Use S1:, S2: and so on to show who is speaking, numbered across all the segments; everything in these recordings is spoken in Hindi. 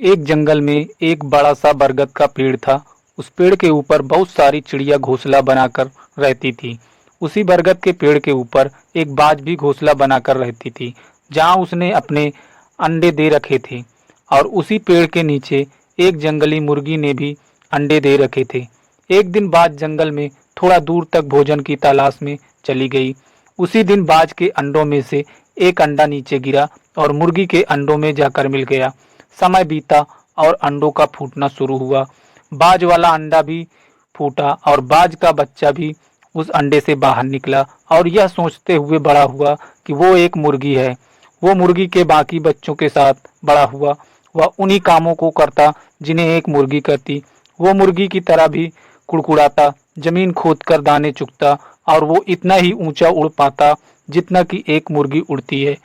S1: एक जंगल में एक बड़ा सा बरगद का पेड़ था। उस पेड़ के ऊपर बहुत सारी चिड़िया घोंसला बनाकर रहती थी। उसी बरगद के पेड़ के ऊपर एक बाज भी घोंसला बनाकर रहती थी, जहाँ उसने अपने अंडे दे रखे थे। और उसी पेड़ के नीचे एक जंगली मुर्गी ने भी अंडे दे रखे थे। एक दिन बाज जंगल में थोड़ा दूर तक भोजन की तलाश में चली गई। उसी दिन बाज के अंडों में से एक अंडा नीचे गिरा और मुर्गी के अंडों में जाकर मिल गया। समय बीता और अंडों का फूटना शुरू हुआ। बाज वाला अंडा भी फूटा और बाज का बच्चा भी उस अंडे से बाहर निकला और यह सोचते हुए बड़ा हुआ कि वो एक मुर्गी है। वो मुर्गी के बाकी बच्चों के साथ बड़ा हुआ। वह उन्हीं कामों को करता जिन्हें एक मुर्गी करती। वो मुर्गी की तरह भी कुड़कुड़ाता, जमीन खोदकर दाने चुगता और वो इतना ही ऊंचा उड़ पाता जितना कि एक मुर्गी उड़ती है।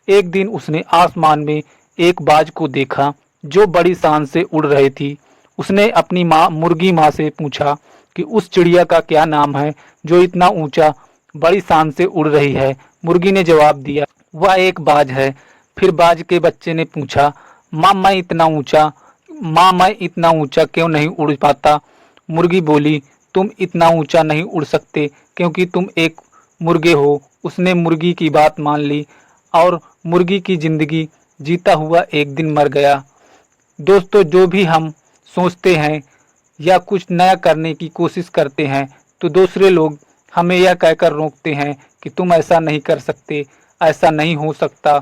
S1: एक दिन उसने आसमान में एक बाज को देखा जो बड़ी शान से उड़ रही थी। उसने अपनी मुर्गी माँ से पूछा कि उस चिड़िया का क्या नाम है जो इतना ऊंचा बड़ी शान से उड़ रही है। मुर्गी ने जवाब दिया, वह एक बाज है। फिर बाज के बच्चे ने पूछा, माँ मैं इतना ऊंचा क्यों नहीं उड़ पाता। मुर्गी बोली, तुम इतना ऊंचा नहीं उड़ सकते क्योंकि तुम एक मुर्गे हो। उसने मुर्गी की बात मान ली और मुर्गी की जिंदगी जीता हुआ एक दिन मर गया। दोस्तों, जो भी हम सोचते हैं या कुछ नया करने की कोशिश करते हैं तो दूसरे लोग हमें यह कहकर रोकते हैं कि तुम ऐसा नहीं कर सकते, ऐसा नहीं हो सकता,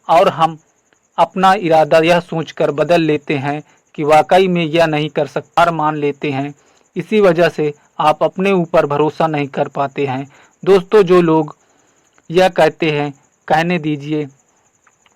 S1: और हम अपना इरादा यह सोचकर बदल लेते हैं कि वाकई में यह नहीं कर सकता, हार मान लेते हैं। इसी वजह से आप अपने ऊपर भरोसा नहीं कर पाते हैं। दोस्तों, जो लोग यह कहते हैं कहने दीजिए,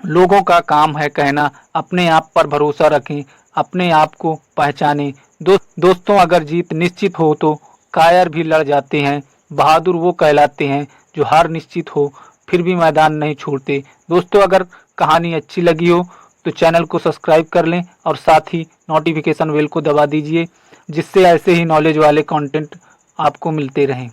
S1: लोगों का काम है कहना। अपने आप पर भरोसा रखें, अपने आप को पहचानें। दोस्तों, अगर जीत निश्चित हो तो कायर भी लड़ जाते हैं। बहादुर वो कहलाते हैं जो हार निश्चित हो फिर भी मैदान नहीं छोड़ते। दोस्तों, अगर कहानी अच्छी लगी हो तो चैनल को सब्सक्राइब कर लें और साथ ही नोटिफिकेशन बेल को दबा दीजिए, जिससे ऐसे ही नॉलेज वाले कंटेंट आपको मिलते रहें।